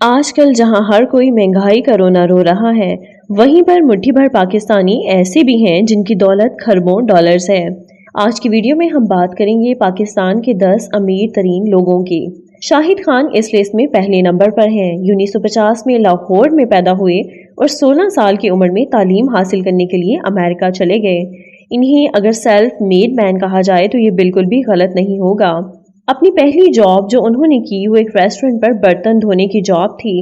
آج کل جہاں ہر کوئی مہنگائی کا رونا رو رہا ہے، وہیں پر مٹھی بھر پاکستانی ایسے بھی ہیں جن کی دولت خربوں ڈالرز ہے۔ آج کی ویڈیو میں ہم بات کریں گے پاکستان کے 10 امیر ترین لوگوں کی۔ شاہد خان اس لسٹ میں پہلے نمبر پر ہیں۔ 1950 میں لاہور میں پیدا ہوئے اور 16 سال کی عمر میں تعلیم حاصل کرنے کے لیے امریکہ چلے گئے۔ انہیں اگر سیلف میڈ مین کہا جائے تو یہ بالکل بھی غلط نہیں ہوگا۔ اپنی پہلی جاب جو انہوں نے کی وہ ایک ریسٹورنٹ پر برتن دھونے کی جاب تھی،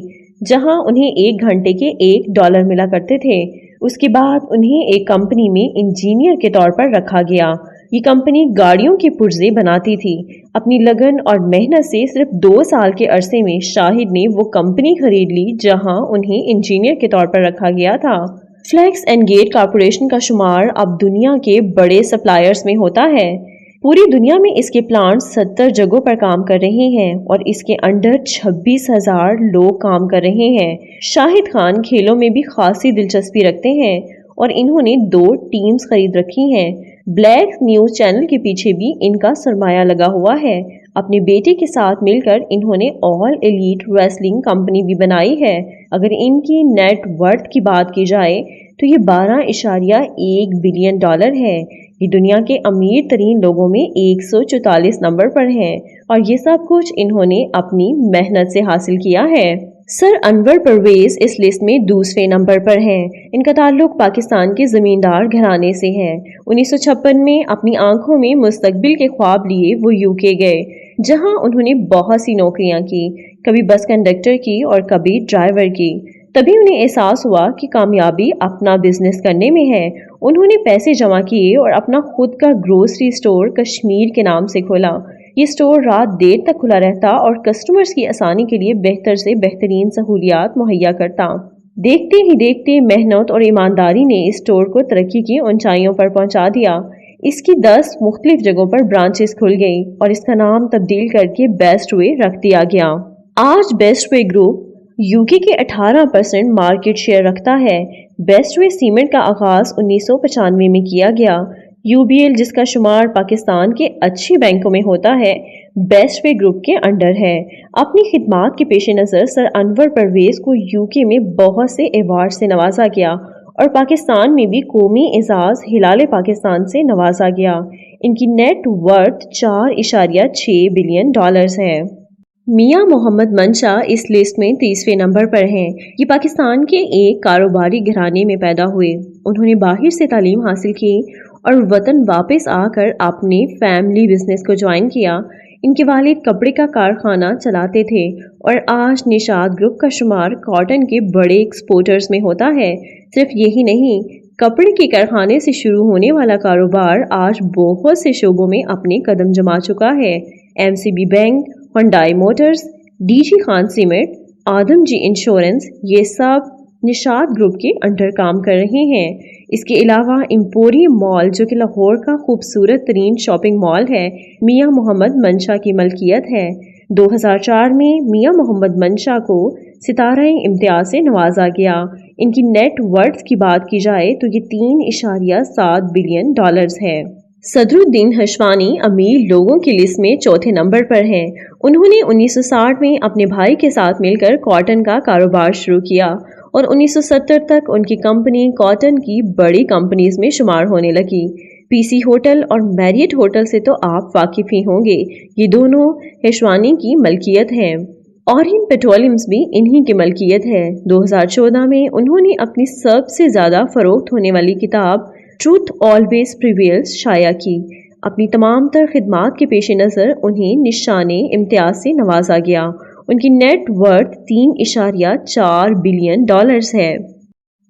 جہاں انہیں 1 گھنٹے کے $1 ملا کرتے تھے۔ اس کے بعد انہیں ایک کمپنی میں انجینئر کے طور پر رکھا گیا۔ یہ کمپنی گاڑیوں کے پرزے بناتی تھی۔ اپنی لگن اور محنت سے صرف 2 سال کے عرصے میں شاہد نے وہ کمپنی خرید لی جہاں انہیں انجینئر کے طور پر رکھا گیا تھا۔ فلیکس اینڈ گیٹ کارپوریشن کا شمار اب دنیا کے بڑے سپلائرز میں ہوتا ہے۔ پوری دنیا میں اس کے پلانٹ 70 جگہوں پر کام کر رہے ہیں اور اس کے انڈر 26,000 لوگ کام کر رہے ہیں۔ شاہد خان کھیلوں میں بھی خاصی دلچسپی رکھتے ہیں اور انہوں نے 2 ٹیمز خرید رکھی ہیں۔ بلیک نیوز چینل کے پیچھے بھی ان کا سرمایہ لگا ہوا ہے۔ اپنے بیٹے کے ساتھ مل کر انہوں نے آل ایلیٹ ریسلنگ کمپنی بھی بنائی ہے۔ اگر ان کی نیٹ ورتھ کی بات کی جائے تو یہ $12.1 بلین ہے۔ یہ دنیا کے امیر ترین لوگوں میں 144 نمبر پر ہیں اور یہ سب کچھ انہوں نے اپنی محنت سے حاصل کیا ہے۔ سر انور پرویز اس لسٹ میں دوسرے نمبر پر ہیں۔ ان کا تعلق پاکستان کے زمیندار گھرانے سے ہے۔ 1956 میں اپنی آنکھوں میں مستقبل کے خواب لیے وہ UK گئے، جہاں انہوں نے بہت سی نوکریاں کی، کبھی بس کنڈکٹر کی اور کبھی ڈرائیور کی۔ تبھی انہیں احساس ہوا کہ کامیابی اپنا بزنس کرنے میں ہے۔ انہوں نے پیسے جمع کیے اور اپنا خود کا گروسری سٹور کشمیر کے نام سے کھولا۔ یہ سٹور رات دیر تک کھلا رہتا اور کسٹمرز کی آسانی کے لیے بہتر سے بہترین سہولیات مہیا کرتا۔ دیکھتے ہی دیکھتے محنت اور ایمانداری نے اس سٹور کو ترقی کی اونچائیوں پر پہنچا دیا۔ اس کی 10 مختلف جگہوں پر برانچز کھل گئی اور اس کا نام تبدیل کر کے بیسٹ وے رکھ دیا گیا۔ آج بیسٹ وے گروپ UK کے 18% مارکیٹ شیئر رکھتا ہے۔ بیسٹ وے سیمنٹ کا آغاز 1995 میں کیا گیا۔ UBL جس کا شمار پاکستان کے اچھی بینکوں میں ہوتا ہے، بیسٹ وے گروپ کے انڈر ہے۔ اپنی خدمات کے پیش نظر سر انور پرویز کو UK میں بہت سے ایوارڈ سے نوازا گیا اور پاکستان میں بھی قومی اعزاز ہلال پاکستان سے نوازا گیا۔ ان کی نیٹ ورتھ $4.6 بلین ہے۔ میاں محمد منشا اس لسٹ میں تیسرے نمبر پر ہیں۔ یہ پاکستان کے ایک کاروباری گھرانے میں پیدا ہوئے۔ انہوں نے باہر سے تعلیم حاصل کی اور وطن واپس آ کر اپنے فیملی بزنس کو جوائن کیا۔ ان کے والد کپڑے کا کارخانہ چلاتے تھے اور آج نشاد گروپ کا شمار کاٹن کے بڑے ایکسپورٹرز میں ہوتا ہے۔ صرف یہی نہیں، کپڑے کے کارخانے سے شروع ہونے والا کاروبار آج بہت سے شعبوں میں اپنے قدم جما چکا ہے۔ MCB bank, Hyundai Motors, DG Khan cement, آدم جی انشورنس، یہ سب نشاد گروپ کے انڈر کام کر رہے ہیں۔ اس کے علاوہ ایمپوریم مال جو کہ لاہور کا خوبصورت ترین شاپنگ مال ہے، میاں محمد منشا کی ملکیت ہے۔ 2004 میں میاں محمد منشا کو ستارہ امتیاز سے نوازا گیا۔ ان کی نیٹ ورتھ کی بات کی جائے تو یہ $3.7 بلین ہے۔ صدر الدین ہشوانی امیر لوگوں کی لسٹ میں چوتھے نمبر پر ہیں۔ انہوں نے 1960 میں اپنے بھائی کے ساتھ مل کر کاٹن کا کاروبار شروع کیا اور 1970 تک ان کی کمپنی کاٹن کی بڑی کمپنیز میں شمار ہونے لگی۔ PC ہوٹل اور میریٹ ہوٹل سے تو آپ واقف ہی ہوں گے، یہ دونوں ہشوانی کی ملکیت ہیں۔ اورین پیٹرولمز بھی انہی کی ملکیت ہے۔ 2014 میں انہوں نے اپنی سب سے زیادہ فروخت ہونے والی کتاب ٹروتھ آلویز پریویلز شائع کی۔ اپنی تمام تر خدمات کے پیش نظر انہیں نشان امتیاز سے نوازا گیا۔ ان کی نیٹ ورتھ $3.4 بلین ہے۔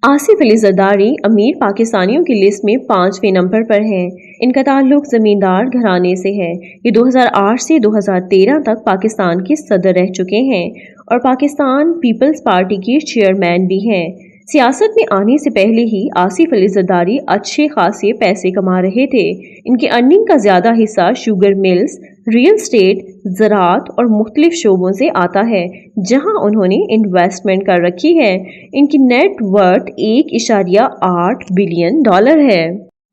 آصف علی زرداری امیر پاکستانیوں کی لسٹ میں 5ویں نمبر پر ہیں۔ ان کا تعلق زمیندار گھرانے سے ہے۔ یہ 2008 سے 2013 تک پاکستان کے صدر رہ چکے ہیں اور پاکستان پیپلز پارٹی کے چیئرمین بھی ہیں۔ سیاست میں آنے سے پہلے ہی آصف علی زرداری اچھے خاصے پیسے کما رہے تھے۔ ان کی ارننگ کا زیادہ حصہ شوگر ملز، ریل اسٹیٹ، زراعت اور مختلف شعبوں سے آتا ہے، جہاں انہوں نے انویسٹمنٹ کر رکھی ہے۔ ان کی نیٹ ورتھ $1.8 بلین ہے۔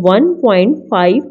1.5